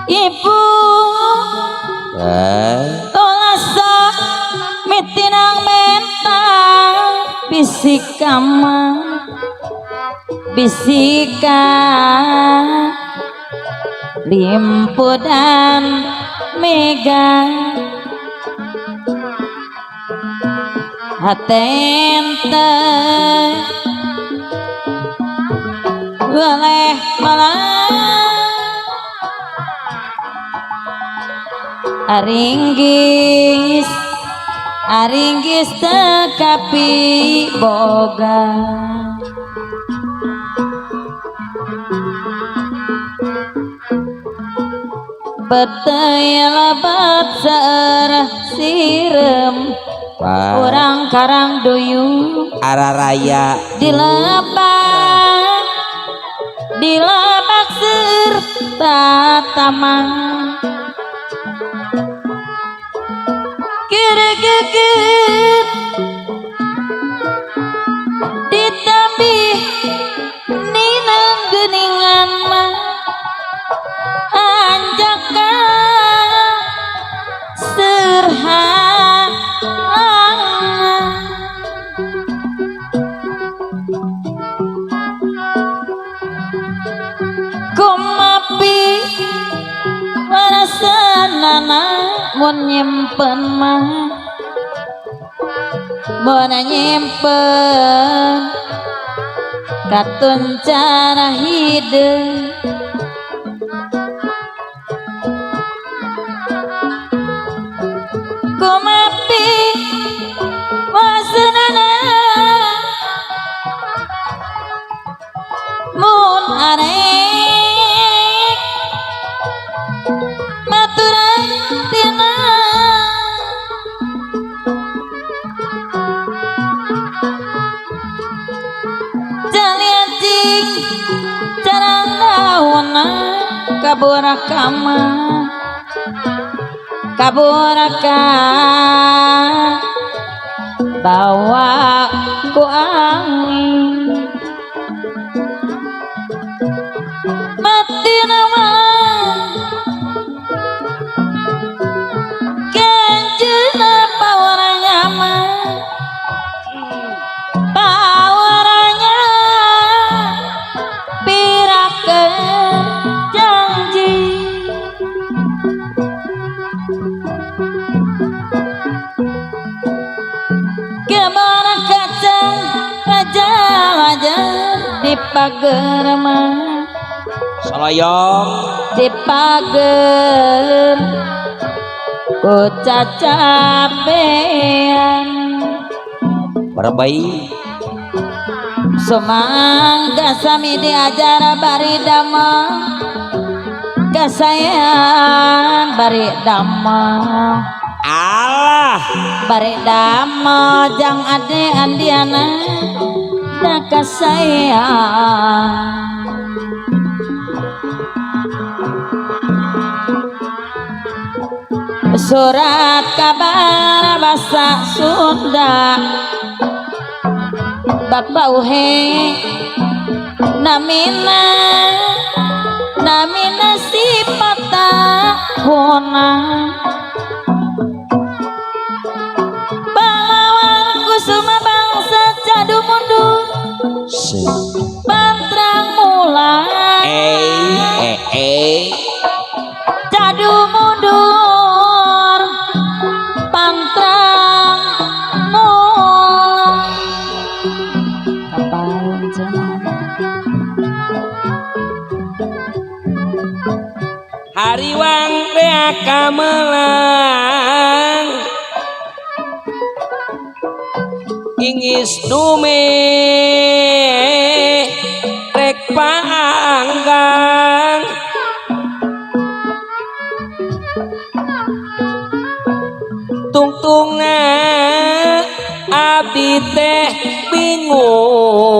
Ibu tolasa mitinang mentang bisik kama bisika limpudan mega hatente boleh malah aringgis tekapi boga betaya lebat seerah sirem orang karang duyung araraya dilebak serta tamang geget ditambih ninang geningan mah anjaka serhana kumapi warasanana mun nyimpen mah mun nyimpen katun cara hidup kumapi wasanana mun arek maturan tina jalianting carang dauna kaburakama kaburaka bawa ku angin mati nama kenjena pawaranya pawaranya pirakeun janji kemana kacang raja di pagar mah Saloyong dipager ku cacapean barabai sumangga sami diajar bari dama kasayan bari dama Allah bari dama jang ade andiana da kasayang surat kabar bahasa Sunda Bapak uhe namina sipata hona pahlawan kusuma bangsa jadu mundur pantrang mulai jadu mundur pantrang mulai kapan zaman hariwang rea kamelang ingis dume rek paanggang tungtunga abdi teh bingung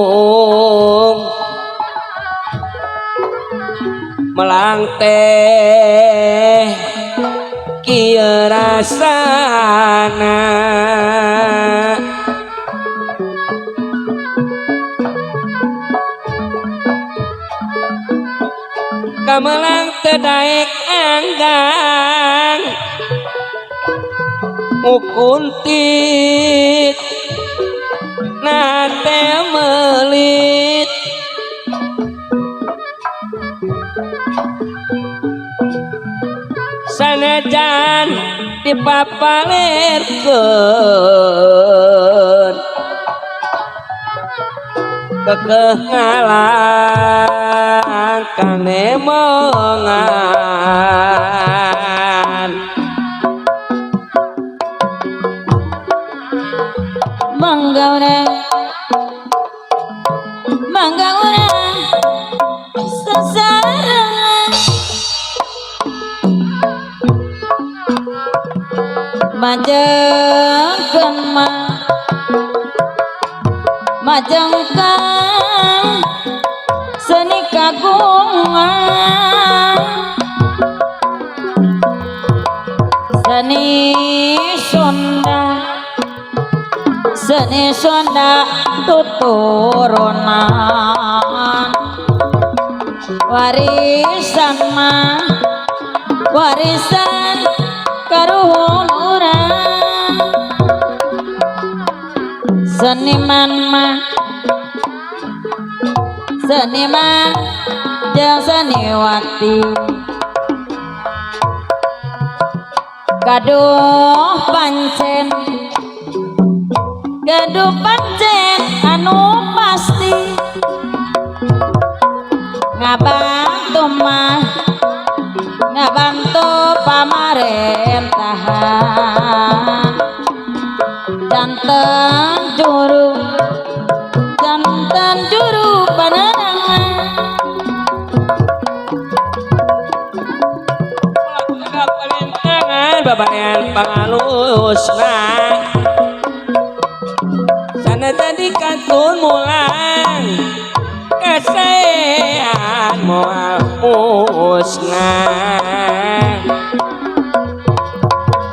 melang teh kieu rasana kamelang teu daek anggang mukuntit nate melit sanajan dipapalerkeun kekehalan kanemongan mangga urang sasarangan majengkeun majengkeun seni kagungan seni Sunda tuturunan warisan karuhun urang seniman jeung seniwati gaduh pancen anu pasti ngabantu pamarentahan janten juru panerangan parentangan babayan pangalusna sana tadi katun mulang kasehan moal musnah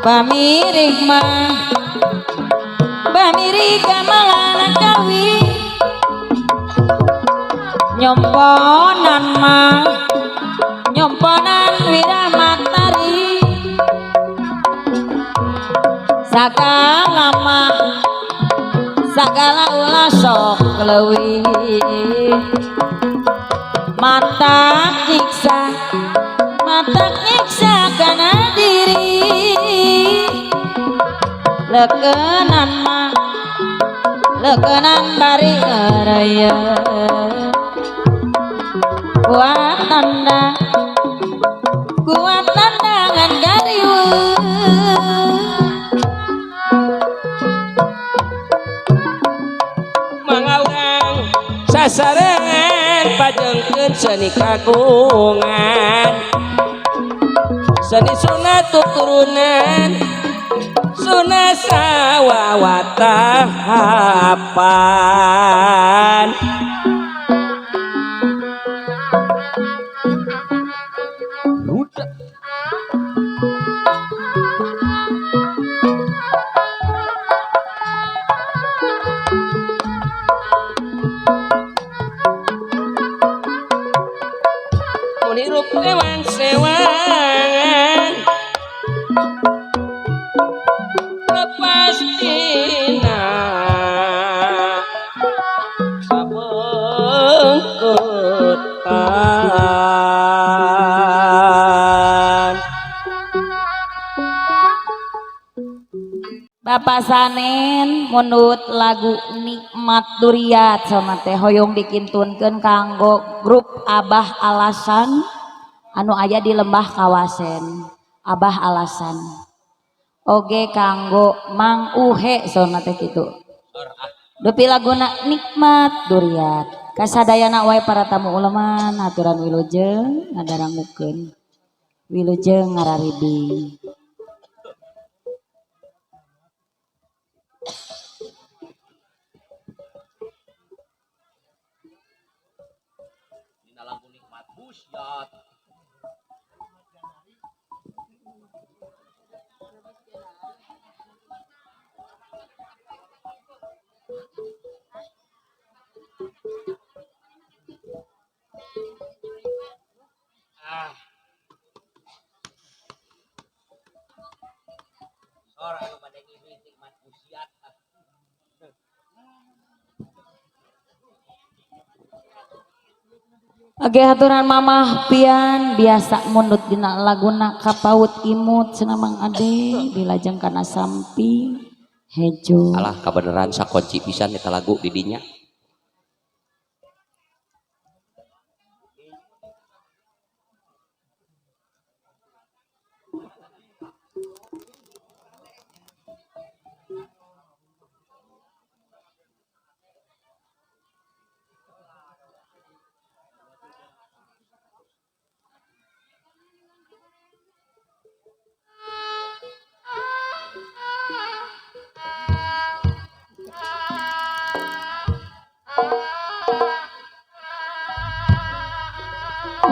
pamirig kamalana kawi nyomponan wiramatari sagala ulah sok leuwih mata nyiksa kana diri lekenan bari raya buat tanda kasarengan pajengkeun seni kagungan seni sunat turunan sunah sawawatahapan menirup dewan sewangan lepastina sabengkutan Bapak Sanen menurut lagu Nikmat Duriat sama teh hoyong dikintunkeun kanggo grup Abah Alasan anu aya di Lembah Kawasen. Abah Alasan oge kanggo Mang Uhe sama teh kitu dupi laguna Nikmat Duriat kasadayana wae para tamu ulama aturan wilujeng ngadarangukeun wilujeng ngarariding. Oke haturan mamah pian biasa mundut dina laguna kapaut imut senamang ade dilajeng kana samping hejo alah kabeneran sakonci pisan eta lagu di dinya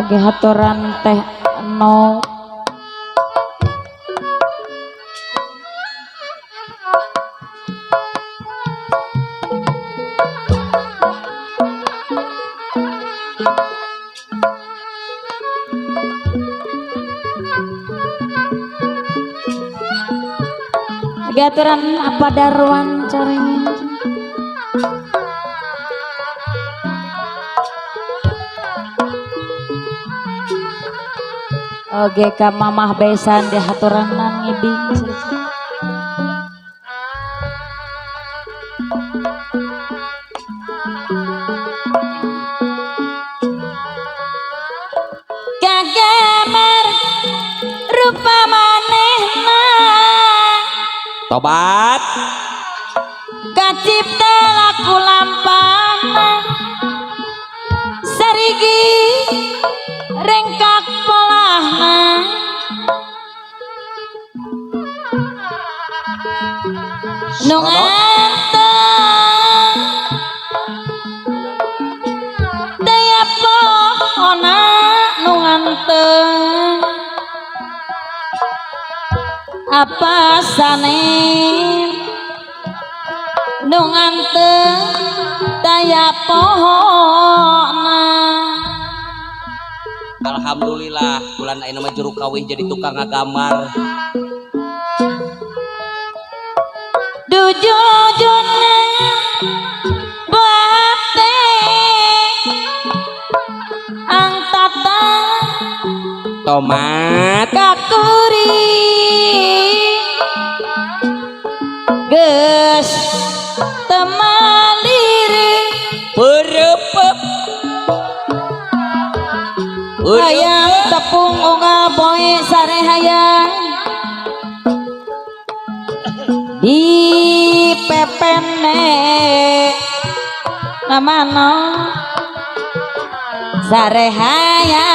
oke haturan teh no oke haturan apa darwan carengin oke ka mamah besan di haturanan ngibing kagamar rupa manehna tobat kacipta laku lampana sarigi rengkak polahna nu nganteng daya pohona nu nganteng apa sanen nu nganteng daya pohona. alhamdulillah bulan ayeuna mah juru kawin jadi tukang ngagambar dujujuna bate angtata tomat kakuri geus temaliri beureupeuk hayang tepung unggah boe sare hayang di pepene namana sarehaya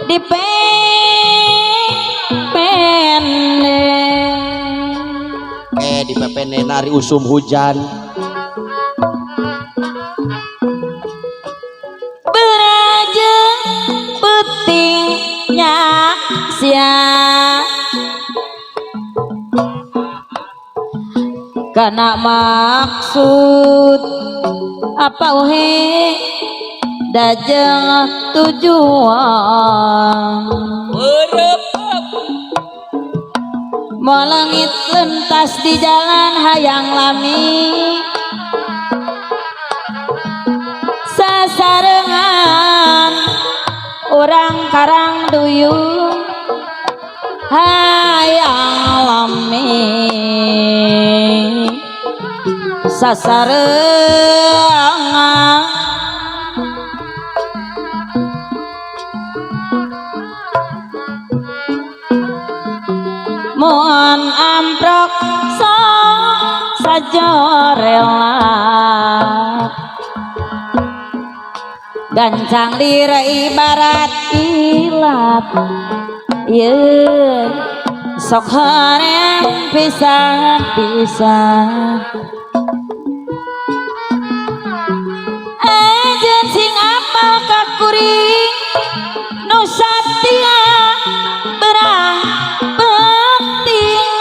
dipepene di pepene nari usum hujan beraja petingnya sia kana maksud apa uhe dajeng tujuan mau langit lentas di jalan hayang lami sasarengan orang karang duyung hayang lami sasarengan mohon amprok saja rela gancang lira ibarat kilat sok harem pisah-pisah ajen sing apal kakuring nu satya berah penting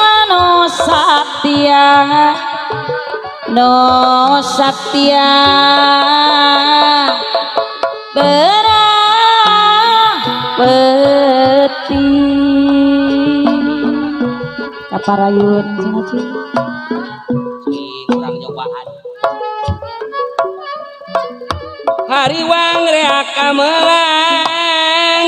nu satya berah peti kaparayun cenah ci kurang nyobaan hariwang reak kamelang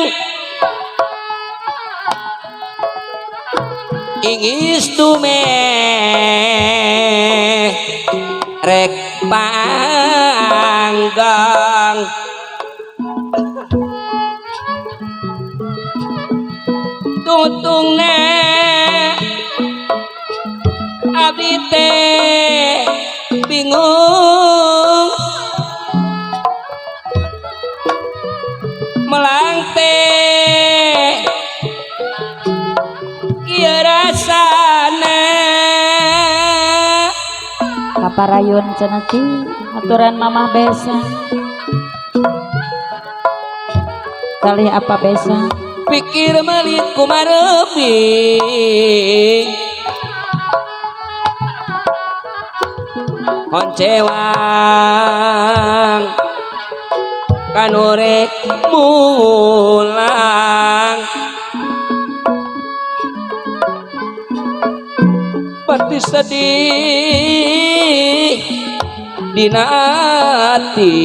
ingis tume rek panggang tutungna abdi teh bingung melang teh kieu rasana kaparayun cenah ci aturan mamah besa kali apa besa pikir melit kumarepi koncewang kanurek mulang pati sedih dina ati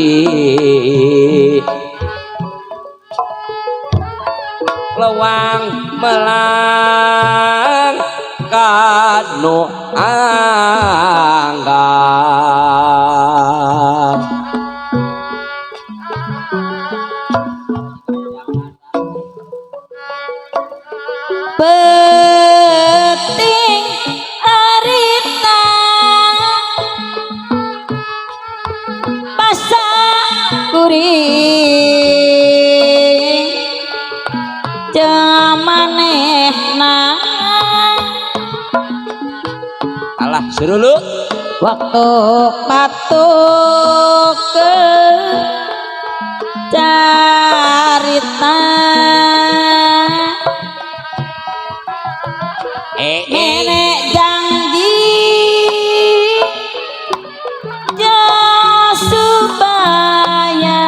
lewang melang kanu anggang penting arita masa kuring jamanehna alah serulu waktu patuk ke carita nenek janji supaya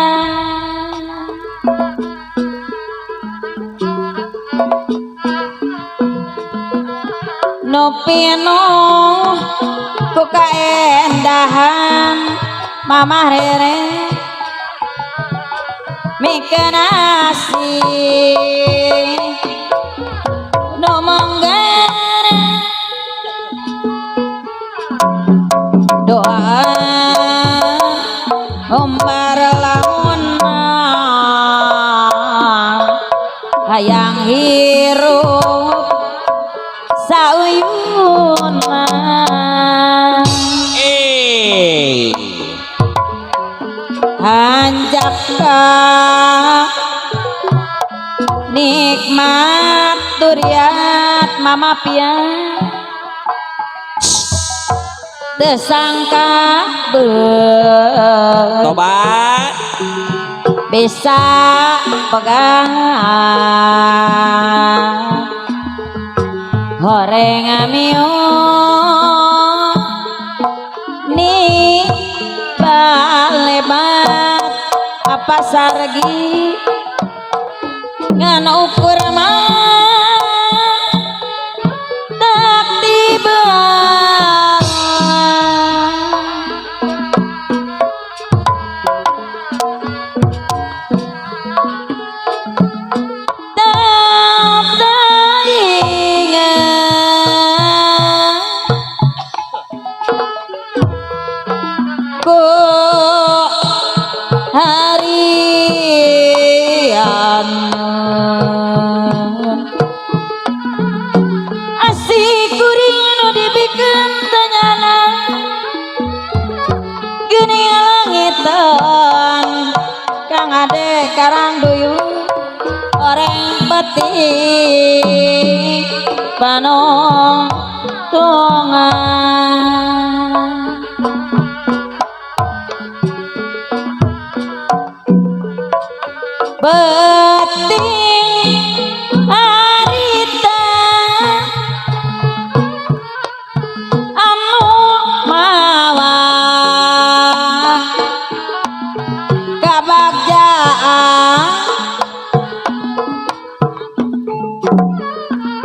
nopino ku kaendahan mamah rere mikeun asih no manggara doa umbar lamunna hayang hirup sauyuna hanjak ka nikmat duriat mama pian desangka tobat bisa pegang horeng amio ni balebat apa sargi ngan ukur mah tak tiba karang duyung orang peti panong tungan beting harita anu mawa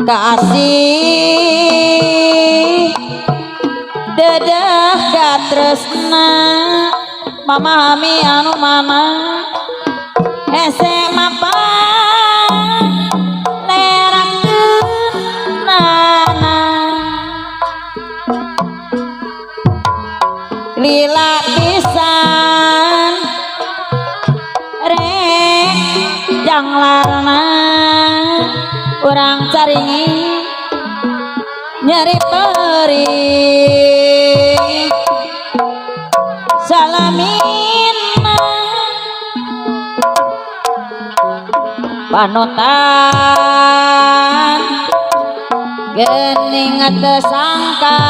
kasih dedah katresna mamahami anu mana hese mapan lerakeun nana lila pisan rek janglarna urang caringi nyari peri salamina panutan geuning tesangka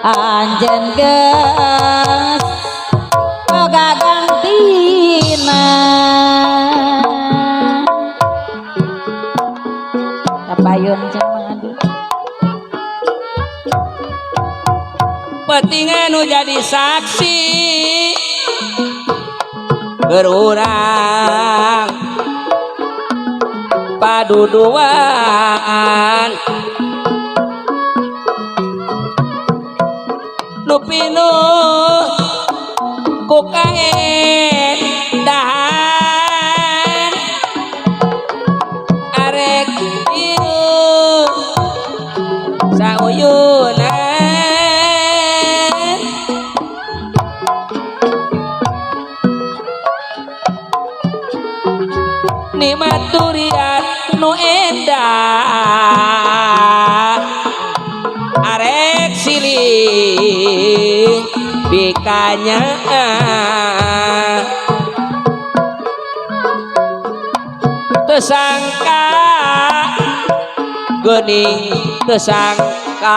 anjeun geus boga gantina kapayun cenah mangadu penting anu jadi saksi berurang paduduan nu pinuh ku kaendahan arek ieu sauyunan nikmat durian nu endah arek silih bikanya tesangka geuning tesangka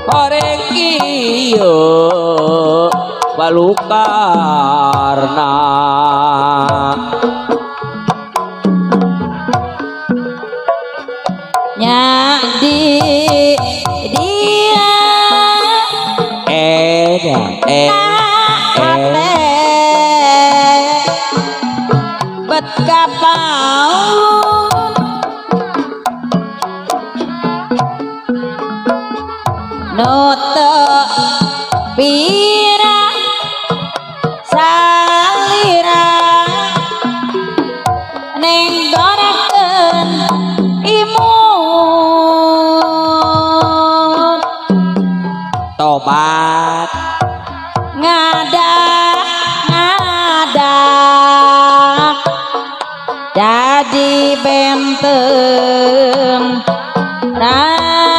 horeng ieu balukarna nya di dia bet kapaun nu teu pira salira neng gorakeun imun tobat ngadak jadi benten raraosan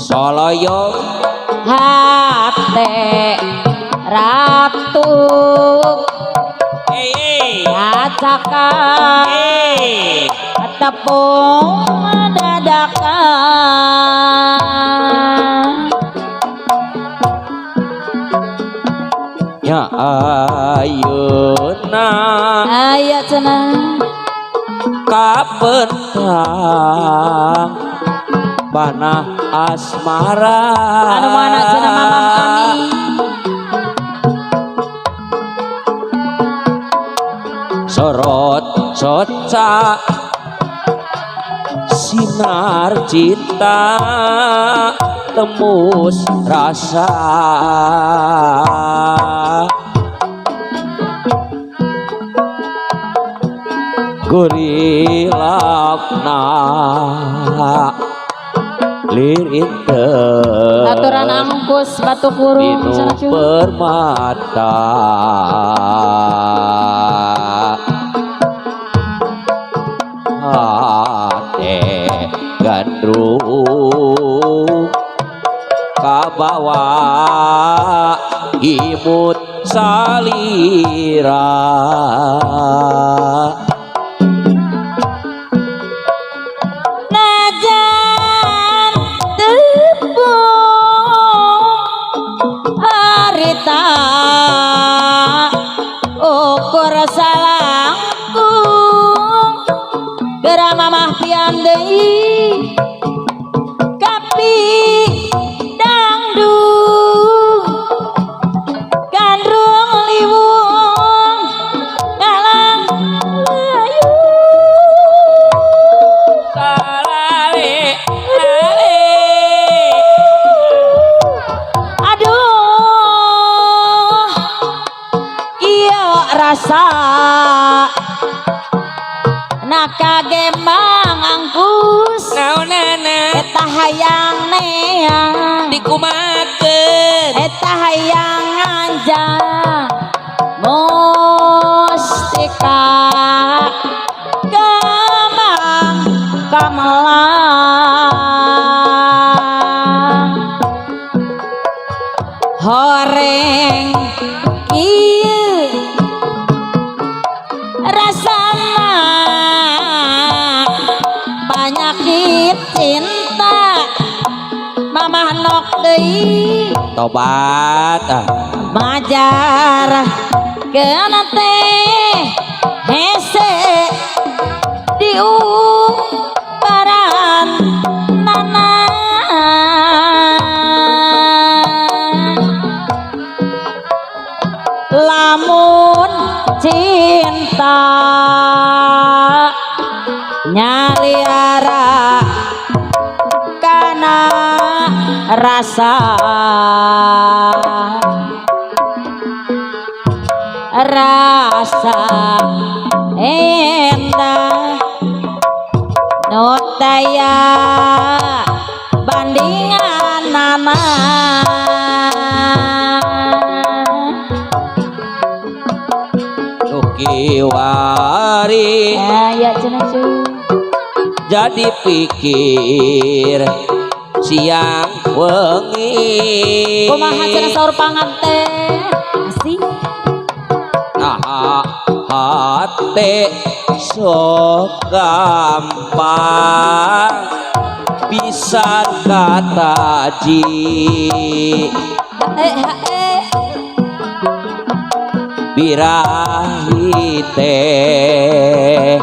Soloyong hate ratu acakan tepung dadakan nya ayeuna aya cenah kapentang panah asmara anu mana cenah Mamang Ami sorot soca sinar cinta tembus rasa gurilapna lirinteun aturan angkus batu kurung Dinu cenah cu permata hate gandrung kabawa imut salira najan tepung harita ukur salangkung geura mamah pian deui kapi dangdung gandrung liwung ngalang layu salale ale aduh iya rasa nakagembang angkus naonana eta hayang neang dikumakeun eta hayang anjang mustika kembang gamelan horeng ieu rasana banyakit cinta mamah nok deui tobat majar keuna teh hese diubaran nana lamun cinta nyaliara kana rasa rasa endah nu daya bandingan nama kiwari ya cenah cu jadi pikir siang wengi kumaha cenah saur panganten asih nah hate sok gampang bisa kata ji birahi teh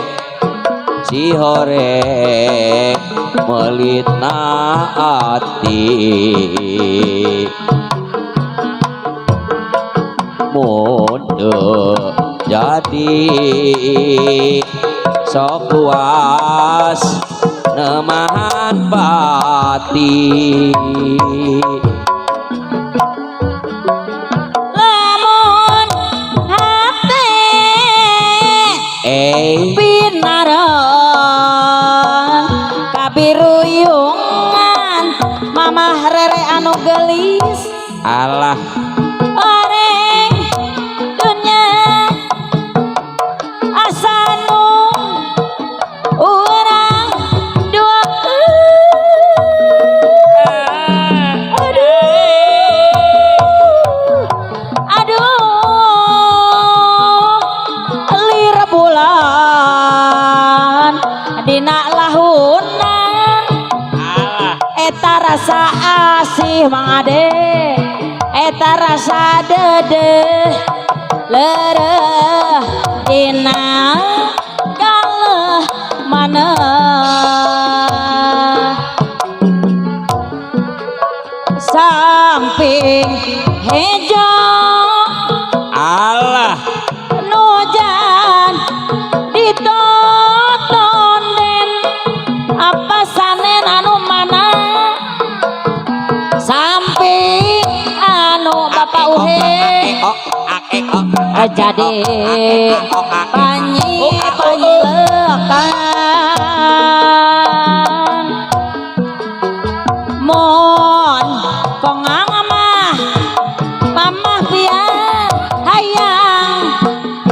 si horeng melitna ati mode jadi sok puas nemahan pati lamun hate pinaron kabiruyungan mamah rere anu gelis alah oreng dunya asanu urang dua sunan alah eta rasa asih Mang Ade eta rasa dedeh lereh dina galeh maneh samping hejo alah nujan ditoton den apa sanen anu mana samping anu bapak uhe jadi panyi panyi lekan mon kongang mah mamah pian hayang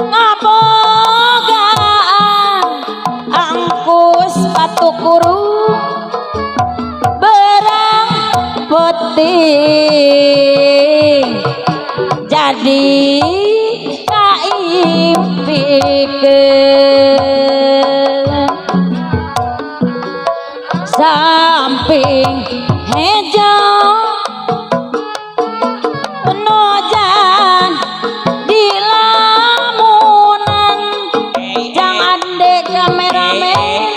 ngabogaan angkus patu kuru berang penting jadi kaimpikan samping hejo nojan di lamunan jangan dek kameramen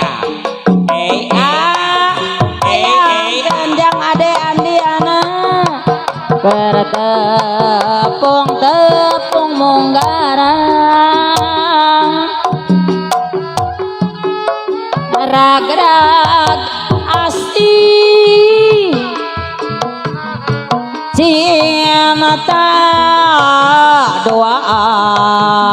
ayang dan ade andiana tepung munggarang rag-rag asti cinta doaan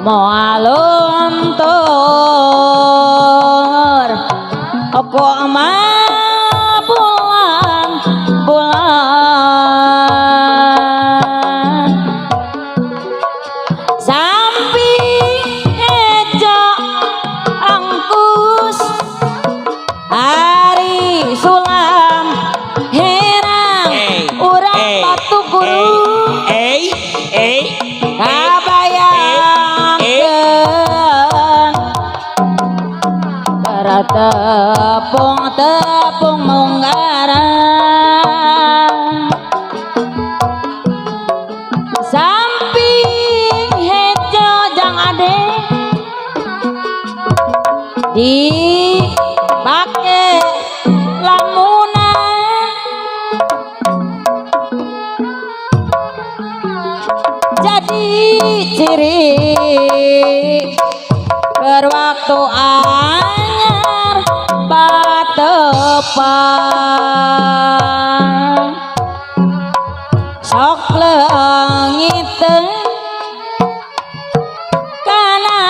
moalun tur aku mah bulan samping ejo angkus hari sulam herang urang batu guru kabayangkeun tepung munggarang samping hejo jang ade dipake lamunan jadi ciri berwaktu anyar batepan sok leungiteun kana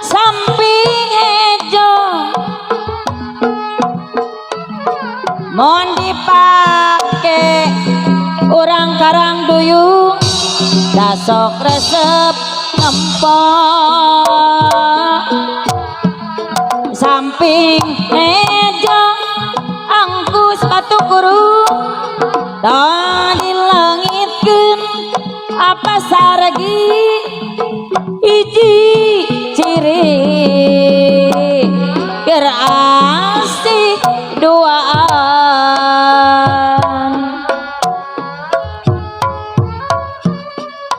samping hejo mon dipake urang karang duyung dasok resep ngempok samping hejo angkus batu guru tadi langitkeun apa saregi hiji ciri keur asih duaan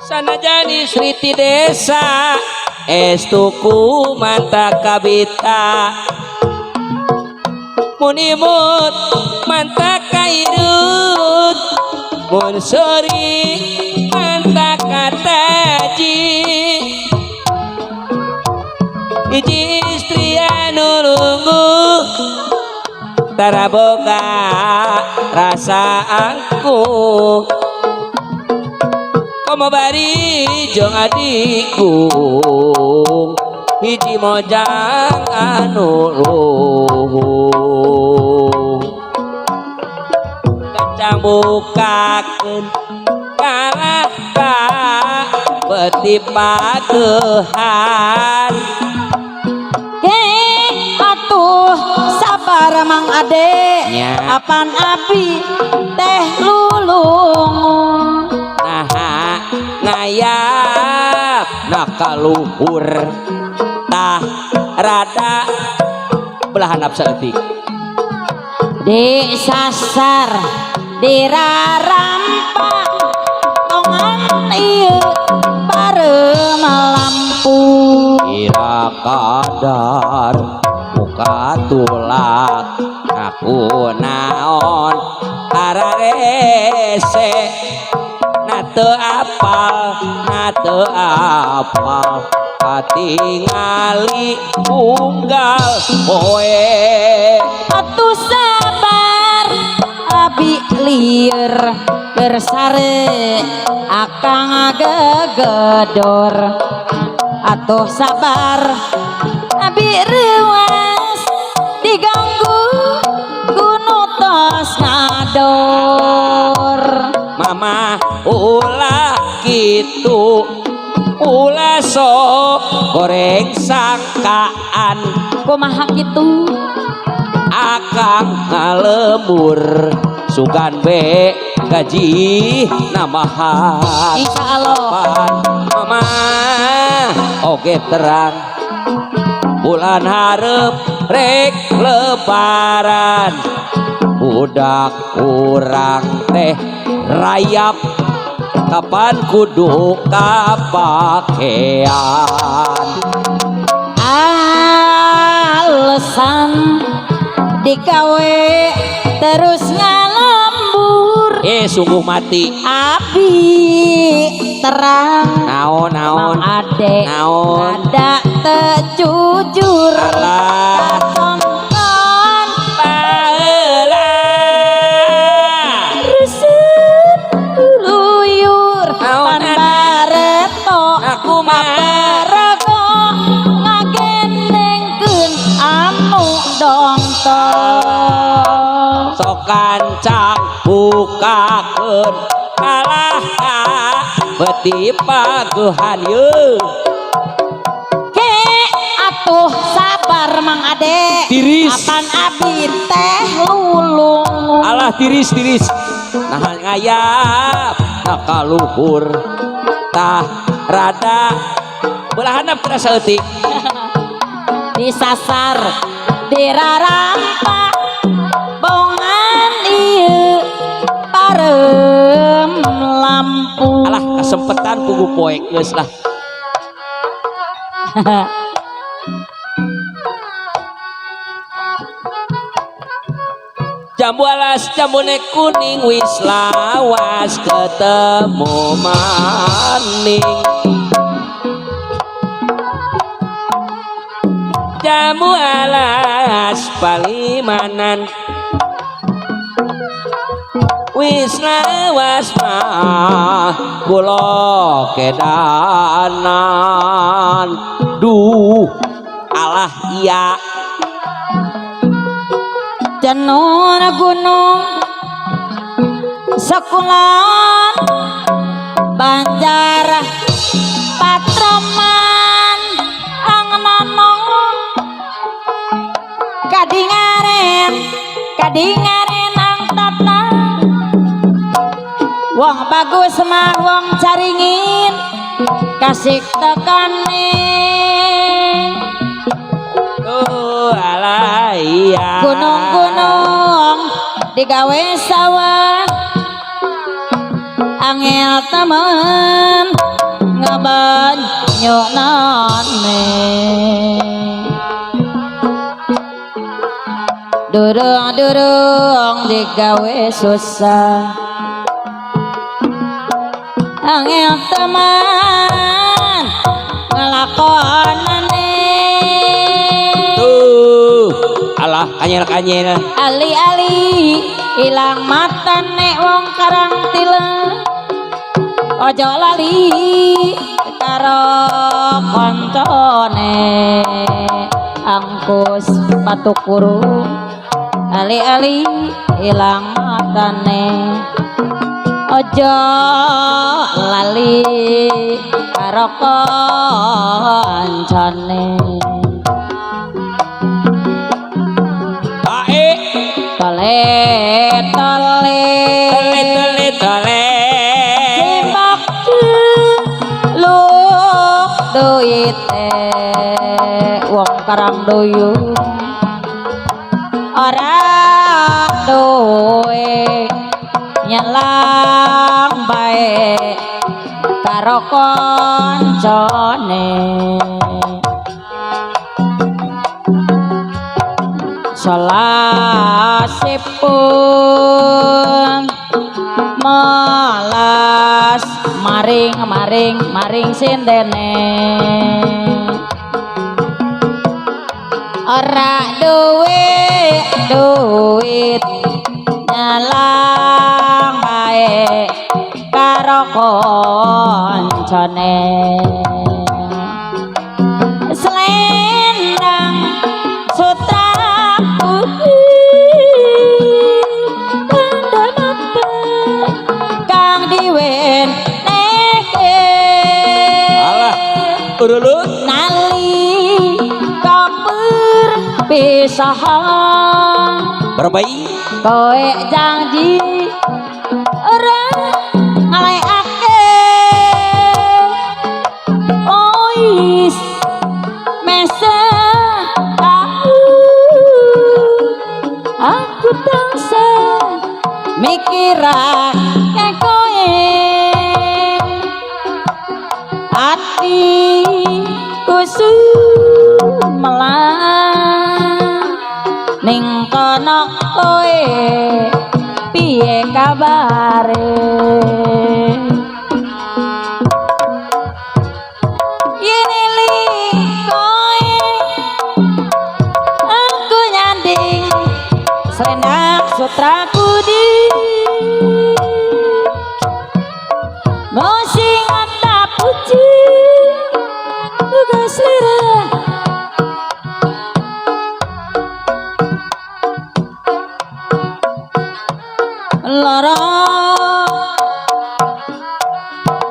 sanajan istri ti desa estuku manta kabita munimut manta kairut mun sori manta kataji hiji istri anu lungguh taraboga rasa angkuh komo bari jeung adikku hiji mojang anu luhur kencang bukakeun kalaka beti pagehan atuh sabar Mang Ade nya apan abi teh lulung nah ngayap nakal kaluhur tah rada belahan saeutik disasar dirarampak tongan ieu bareng lampu ira kadar muka tulak aku naon ararese na teu apal katingali unggal poe atuh sabar abi lieur bersare akang gegedor atuh sabar abi reuas diganggu gunu tos ngador mama ulah kitu ulah sok goreng sangkaan kumaha kitu akang ngalembur sugan be gaji namahan insyaallah mama oge terang bulan hareup rek lebaran budak kurang teh rayap kapan kudu kapakean alasan digawe terus ngalembur sungguh mati abi terang naon Mang Ade naon ada tejujur alah tonton paheula rusun luyur Naon, pan bareto aku mah rego ngagendengkeun anu dongtong sok kancang bukakeun alah beti paguhan yeuh ke atuh sabar Mang Ade Tiris. apan abi teh lulung alah tiris nah ngayap nah kaluhur tah rada belahanap kena saeutik disasar dirarampak bongan ieu parem lampu alah kesempetan kugu poek geus lah jambu alas jambune kuning wis lawas ketemu maning jamu alas palimanan wis lawas mah kula kedanan duh alah iya janur gunung sekulon banjar patraman angnonong kadingaren ang tata wong bagus mah wong caringin kasih tekane alah iya gunung-gunung digawe sawah angel temen ngebanyonane durung digawe susah angel temen ngelakonane alah kanyel ali-ali ilang mata nek wong karang tileng ojo lali karo koncone angkus patukuru ali-ali ilang matane ojo lali karo koncone tole simak luk duit wong karang duyung ora duwe nyelang bae karo koncone salasipun malas maring sindene ora duit nyalang bae karo koncone selendang sutra kang diwen neke urulut nali kaper pisahan berbayi kowe janji ora ngalekake ois mesa aku tansah mikirake kowe ati sumelang ning kono kowe piye kabare yene li kowe aku nyanding selendang sutraku di mosing anta puji uga selera lara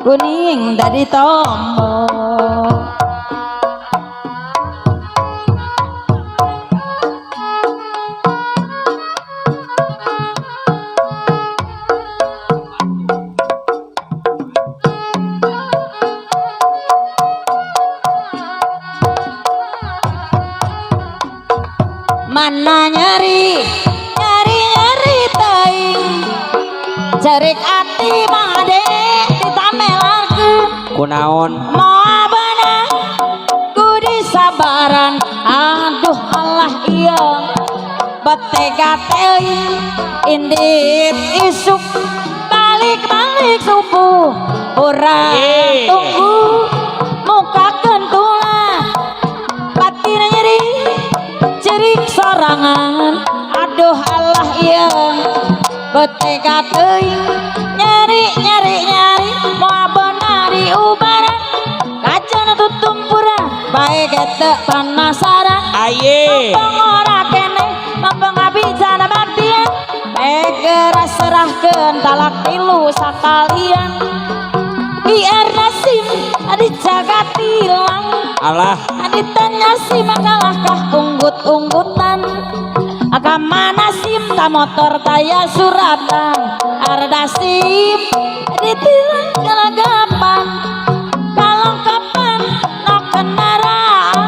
kuning dadi tombo mana nyari taing cerik ati made ditamelarkeun kunaon moal beunang kudu sabaran aduh Allah iya betega teuing indit isuk balik subuh urang tunggu mukakeun tulah batina nyeri cerik sorangan aduh Allah iya betega teuing nyari moal beunang diubaran kacana tutumpura bae teu panasaran aye ora keneh mangkong abijana baktian segera serahkeun talak tilu sakalian biar nasim adi jagat tilang alah aditanya si makalahkah unggut-unggutan agama nasim ta motor taya suratan ardasim ditilang kelagapan kalengkapan no kendaraan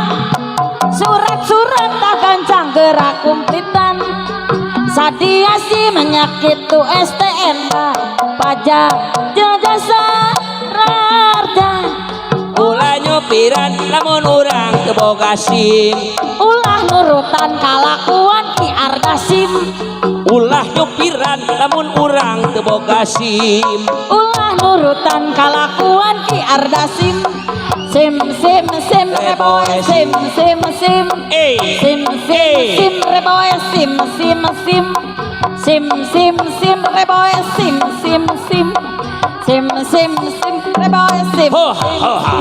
surat-surat tak gancang gerak kumplitan sadia si menyakit tu STNK pajak jasa rarja ulah nyupiran lamun urang teu boga SIM ulah nurutan kalakuan Ki Ardasim ulah nyupiran lamun urang teu boga SIM ulah nurutan kalakuan Ki Ardasim sim reboy sim reboy sim reboy sim reboy ho ho ha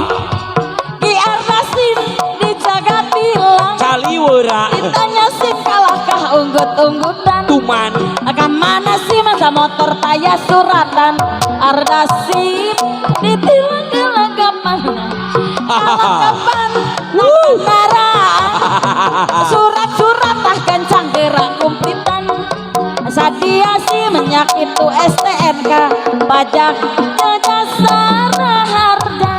Ki Ardasim dijaga tilang caliwura ditanya sim kalahkah unggut-unggutan tuman mana sih masa motor taya suratan Ardasim ditilang kelagapan kelagapan kendaraan surat-surat tak kencang gerak kumplitan sadia si menyakit tu STNK pajak jasa harga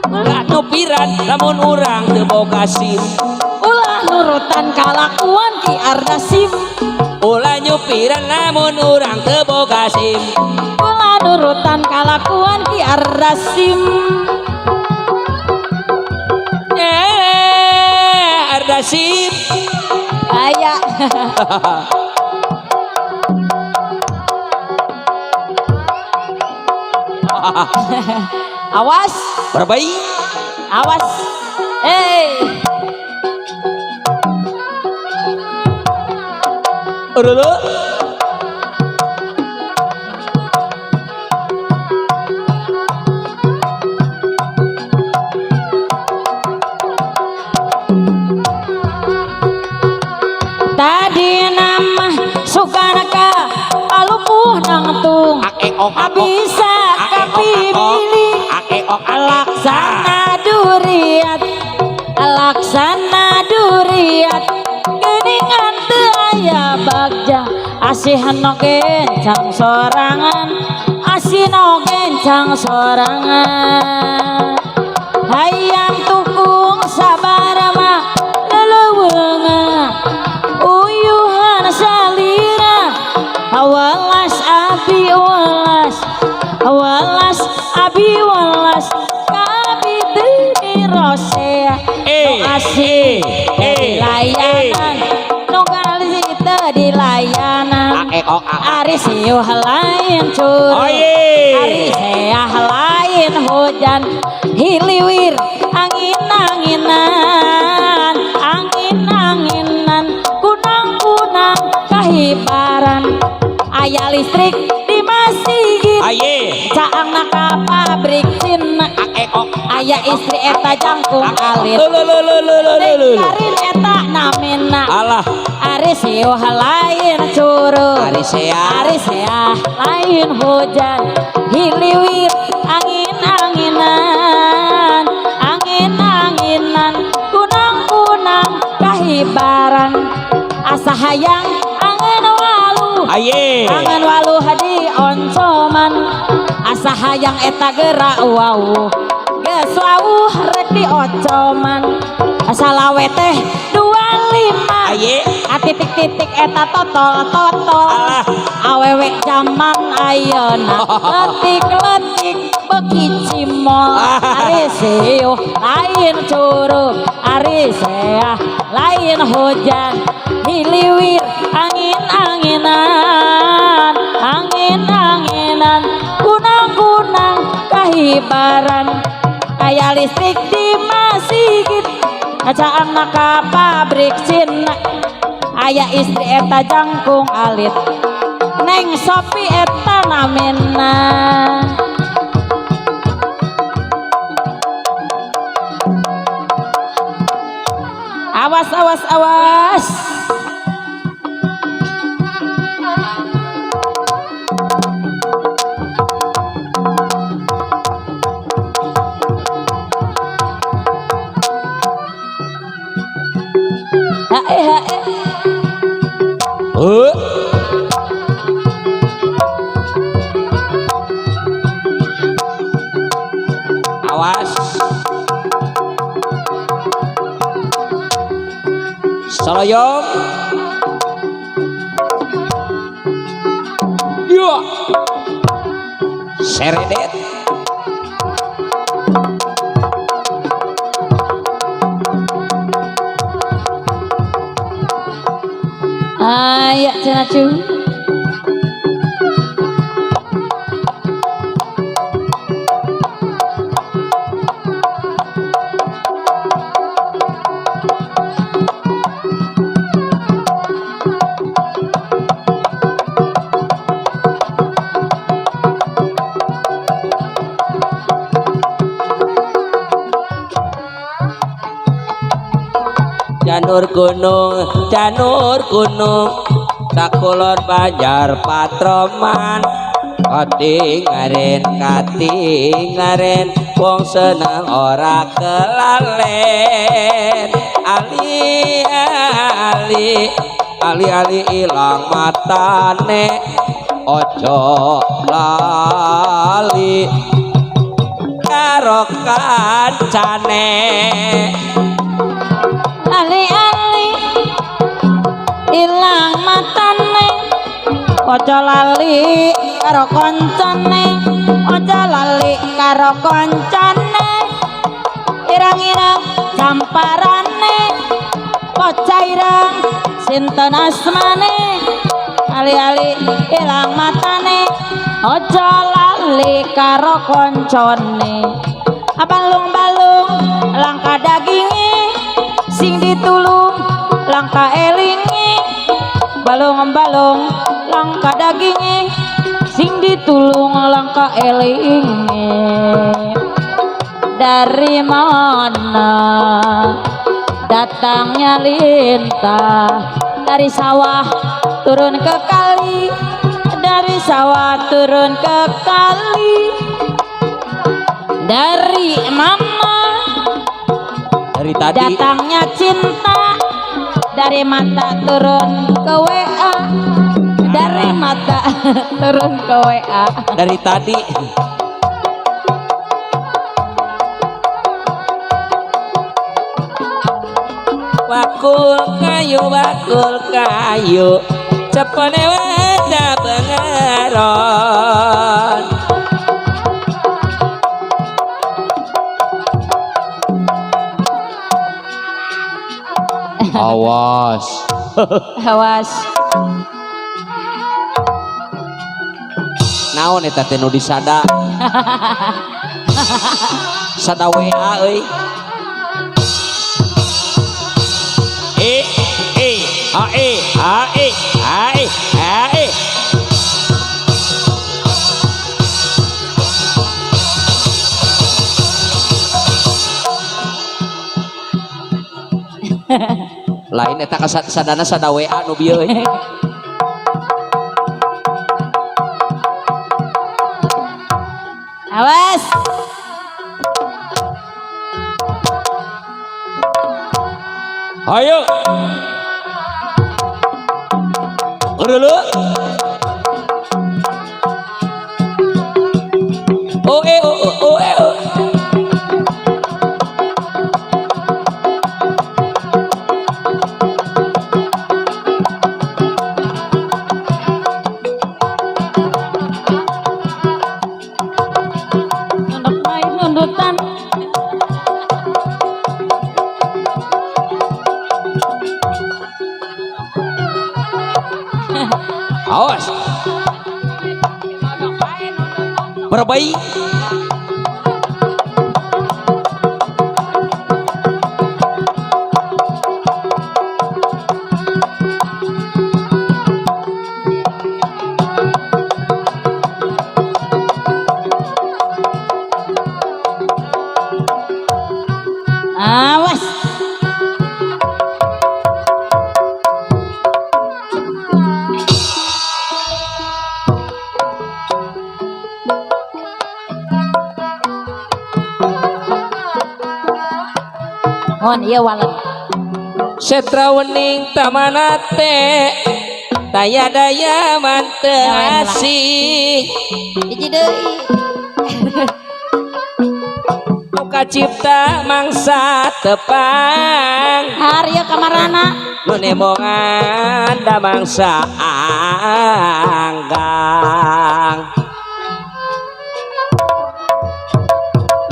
ulah nyupiran lamun urang teu boga SIM ulah nurutan kalakuan Ki Ardasim ulah nyupiran lamun urang teu boga SIM ulah nurutan kalakuan Ki Ardasim Ardasim aya awas berbaik awas urulu tadi nama sukanaka palupuh nangtung bisa kapimili laksana duriat geningan teu aya bagja asihan no gencang sorangan asino gencang sorangan hayang tukung sabarama lelewengan uyuhan salira walas abi walas kabi teu rosea asih layanan nu gali teu di layanan ari sieuh lain curug ari seah lain hujan hiliwir angin-anginan kunang-kunang kahibaran aya listrik di masjid caang ka pabrik cina aya istri eta jangkung alit karin eta namina ari sieuh lain curug ari seah lain hujan hiliwir angin-anginan kunang-kunang kahibaran asa hayang angan walu hadi oncoman asa hayang eta gerak wau geus wau rek di ocoman asa lawe teh 25 titik-titik eta totol awewe zaman ayeuna letik-letik beki cimol ari sieuh lain curug ari seah lain hujan hiliwir angin-anginan kunang-kunang kahibaran aya listrik di masjid caang ka pabrik cina aya istri eta jangkung alit neng Sopi eta namina awas awas saloyong yo seredet aya cenah cu janur gunung sakulon Banjar Patroman katingaren wong seneng ora kelalen ali ilang matane ojo lali karo kancane ali-ali ilang matane ojo lali karo koncone ojo lali karo koncone irang-irang camparane bocah irang sinten asmane ali-ali ilang matane ojo lali karo koncone balung-balung langka daginge sing ditulung langka elinge balung-balung langka daginge sing ditulung langka elinge dari mana datangnya lintah dari sawah turun ke kali dari sawah turun ke kali dari mana dari tadi datangnya cinta dari mata turun ke WA dari mata turun ke WA dari tadi bakul kayu cepene wada bengeron awas awas naon eta teh nu disada sada WA euy lain eta sadana sada WA nu bieu euy awas ayo dulu oh. nunduk main nundutan awas berbaik awas mohon iya walet setra wening tamanate daya daya manteu asih hiji deui muka cipta mangsa tepang harya kamarana nu nemongan da mangsa anggang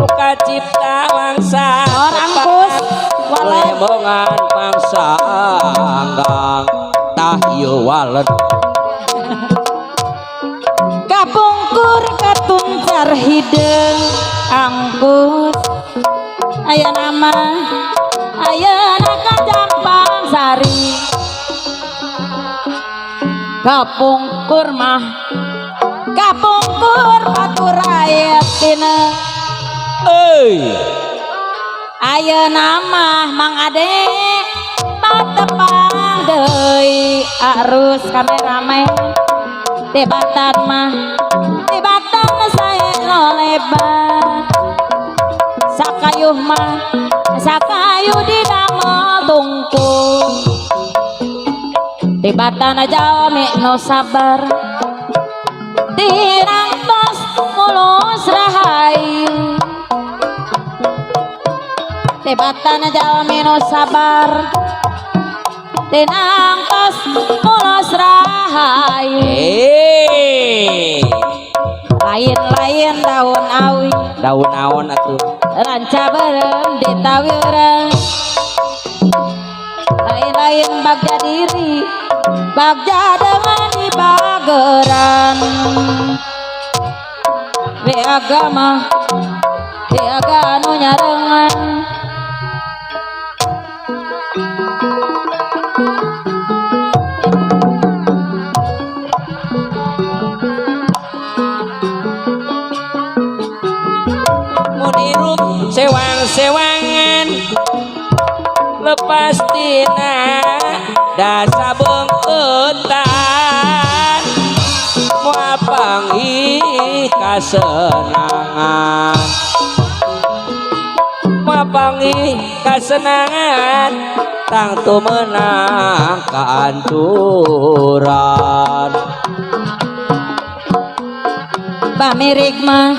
muka cipta mangsa orang kus walet lemongan mangsa anggang tah ieu walet kapungkur katuncar hideung angkut aya nama ayeuna Kajampang Sari kapungkur mah kapungkur batur ayat tina ayeuna mah Mang Ade patepang deui arus kameramen debatan mah debatan saya lolebat sakayuh mah sakayuh di damel tungku debatan aja no sabar dirangtos mulus rahayu Tebatan jalmi nu sabar tinang tos mulus rahayu lain-lain daun awi daun naon atuh ranca berem di tawireng lain-lain bagja diri bagja dengan di bageran di agama di anu nyarengan munirup sewang-sewangan lepas tina dasa bengketan moal panggih kasenangan moal panggih kasenangan tang tu menang kahancuran pamirig mah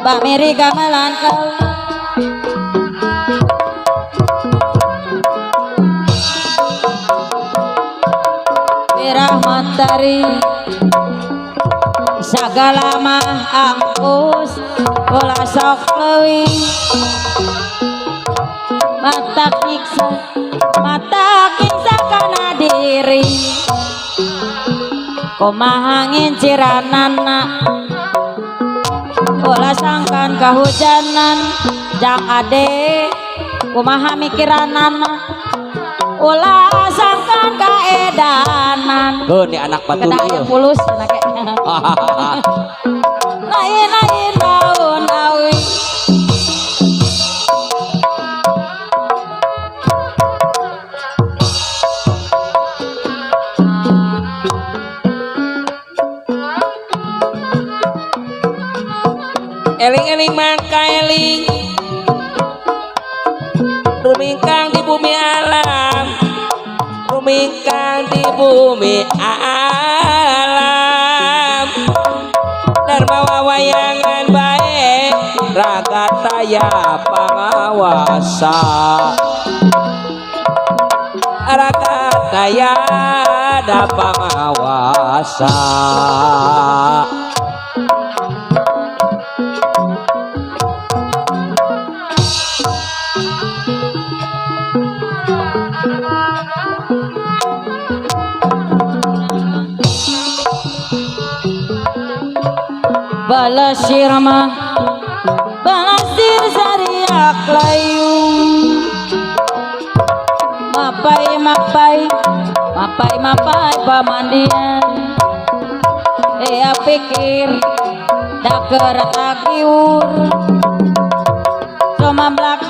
pamirig gamelan kau rahmat dari segala mah angkus bola sok leuwih mata nyiksa kana diri kumaha nginciranana bola sangkan kahujanan jang ade kumaha mikiranana ulah sangkan kaedanan nih anak batu kedaya pulus anaknya lain-lain daun awi eling-eling mangka eling rumingkang di bumi alam rumingkang di bumi alam dharma wayangan bae ragataya pangawasa ragataya da pangawasa balasir mah balasir sariak layung mapai pamandian pikir daker takiur cuma blak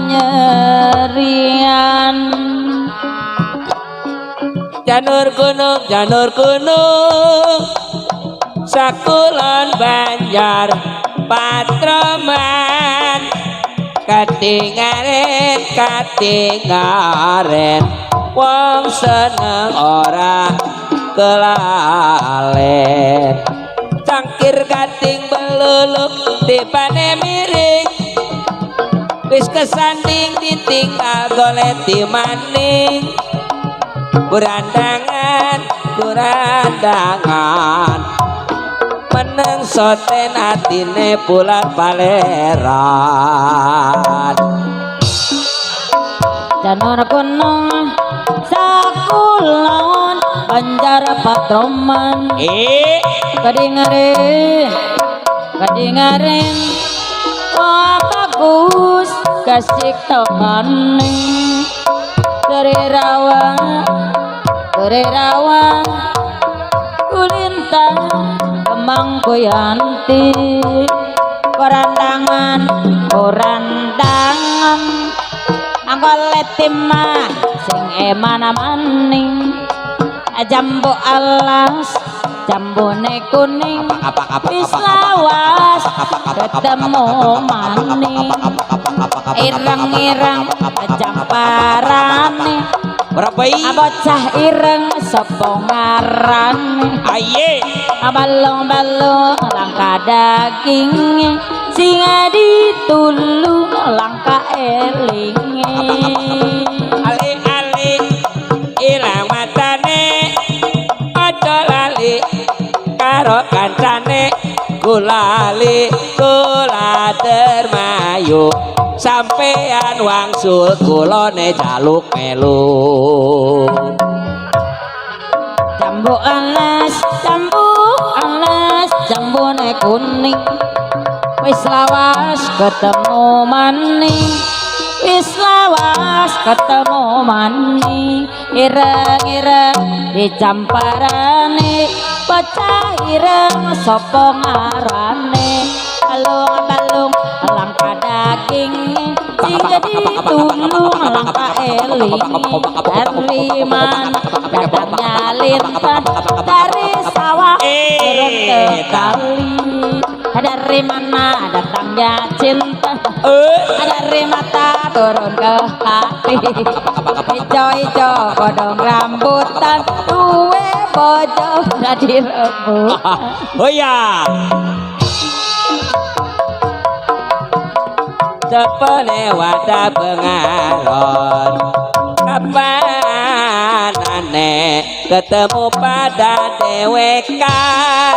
nyerian janur gunung sakulon banjar patroman katingaren wong seneng ora kelalen cangkir kating beluluk dipane miring wis kesanding ditinggal goleti maning kurandangan meneng soten atine bulan paleran janur gunung sakulon banjar patroman kadingaren wah bagus kasih tokane dari rawa kulintang kemang kuyanti korandangan anggol letimah sing emana maning jambu alas jambune kuning wis lawas ketemu maning ireng-ireng jamparane Berapa Abocah ireng sepongaran aye abalong-balong langka daging singa ditulung langka eling alik-alik ilang matane aja lali karo kancane kulali kula dermayu sampean wangsul kulone jaluk melu jambu alas jambune kuning wis lawas ketemu maning wis lawas ketemu maning ireng-ireng dicamparane bocah ireng sapa ngarane balung-balung langka daging sing ditulung langka eling dari mana datangnya lintah dari sawah turun ke kali dari mana datangnya cinta dari mata turun ke hati ijo-ijo kodong rambutan duwe bojo jadi rebut oh ya cepene wadah pengalon kapan aneh ketemu pada dewekan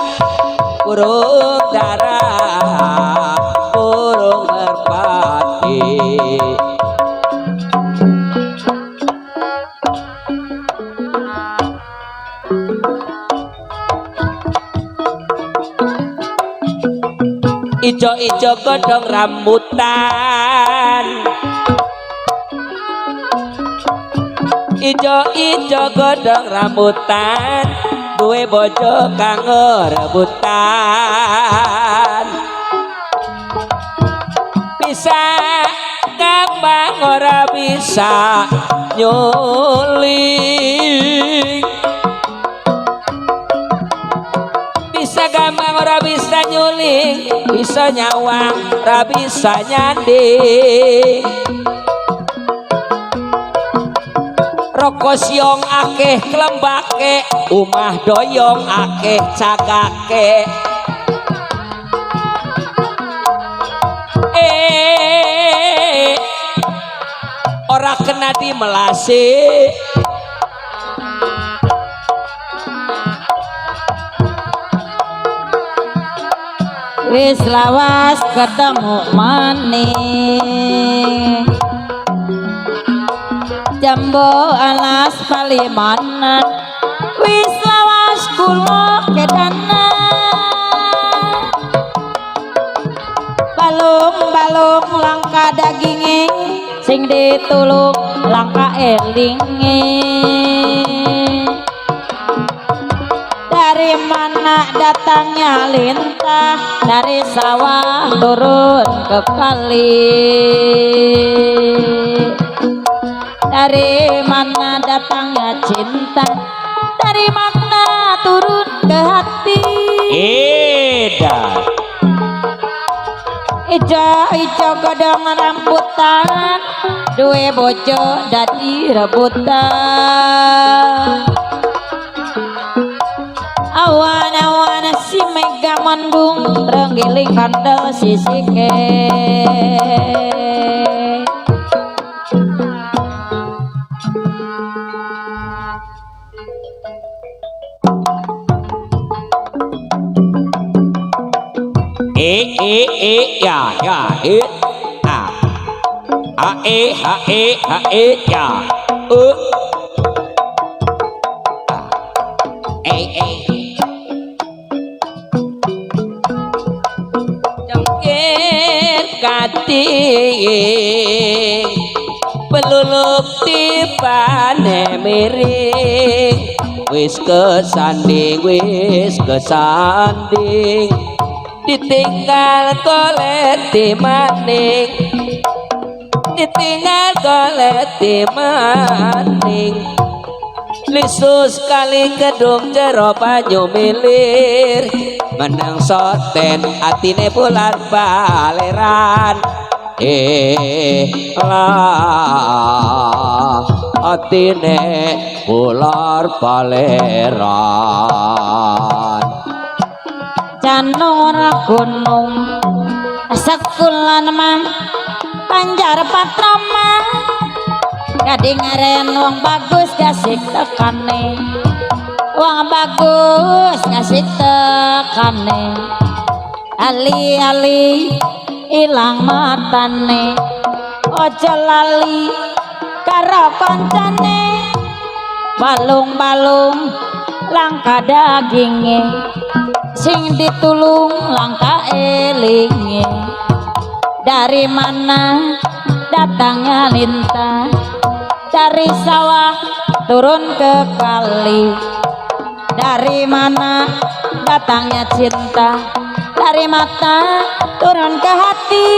burung darah burung merpati ijo-ijo godong rambutan ijo-ijo godong rambutan duwe bojo kanggo rebutan bisa gampang ora bisa nyuling bisa gampang ora bisa nyuling bisa nyawang ora bisa nyanding rokok siong akeh klembake umah doyong akeh cagake ora kena dimelasi wis lawas ketemu maning jambo alas palimanan wis lawas kula kedana balung-balung langka daginge sing ditulung langka elinge dari mana datangnya lintah dari sawah turun ke kali dari mana datangnya cinta dari mana turun ke hati edan ijo-ijo godong rambutan duwe bojo dadi rebutan awan-awan si mega manggung renggiling kandel sisike ya ya jengkir kating peluluk tipane miring wis kesanding ditinggal koleti maning ditinggal koleti maning lisus kali gedung jero banyu milir menang soten atine bulan baleran lah atine ular paleran Janur gunung sekulan mah Panjar Patrama gading aren wong bagus gasik tekane wong bagus gasik tekane ali-ali ilang matane ojo lali karo kancane balung-balung langka daginge sing ditulung langka elinge dari mana datangnya lintah dari sawah turun ke kali dari mana datangnya cinta dari mata turun ke hati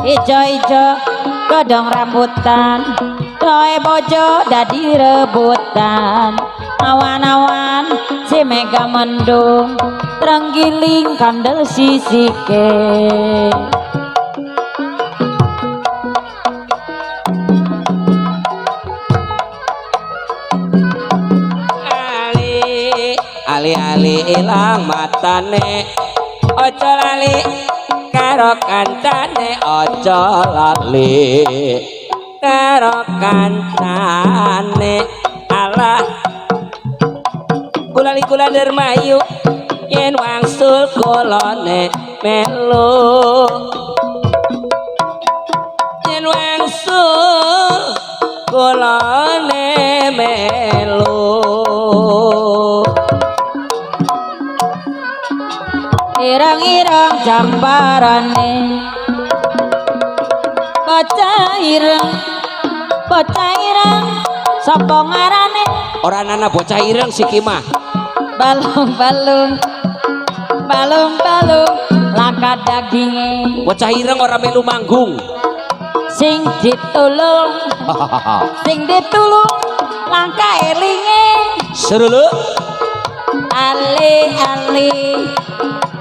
ijo-ijo godong rambutan doe bojo dadi rebutan awan-awan si mega mendung terenggiling kandel sisike ali-ali ilang matane ojo lali karo kancane ojo lali karo kancane alah kulali-kula dermayu yen wangsul kolone melu yen wangsul kolone melu ireng-ireng jambarane bocah ireng sapa ngarane ora nana bocah ireng si Kimah balung-balung langka daginge bocah ireng ora melu manggung sing ditulung langka elinge serulu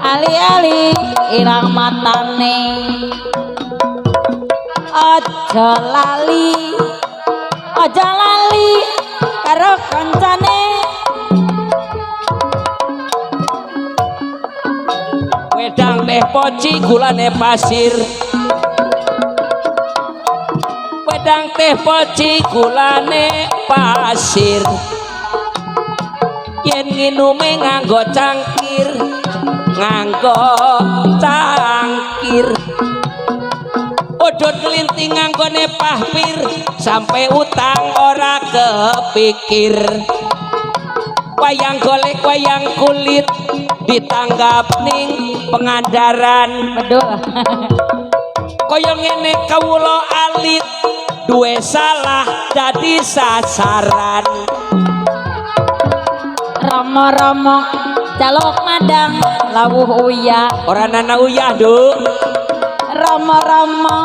ali-ali ilang matane aja lali karo kancane wedang teh poci gulane pasir wedang teh poci gulane pasir yen nginume nganggo cangkir odot kelinting nganggone pahpir sampai utang ora kepikir wayang golek wayang kulit ditanggap ning pengandaran betul kaya ngene kawula alit duwe salah dadi sasaran romo-romo calok madang lawuh uyah ora nana uyah Duk romo-romo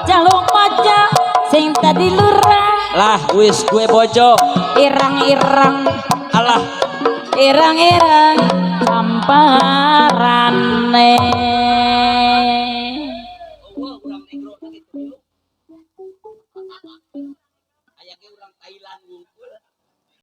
jaluk pajak sing tadi lurah lah wis gue bojo irang-irang alah irang-irang samparane ayake urang Thailand ngumpul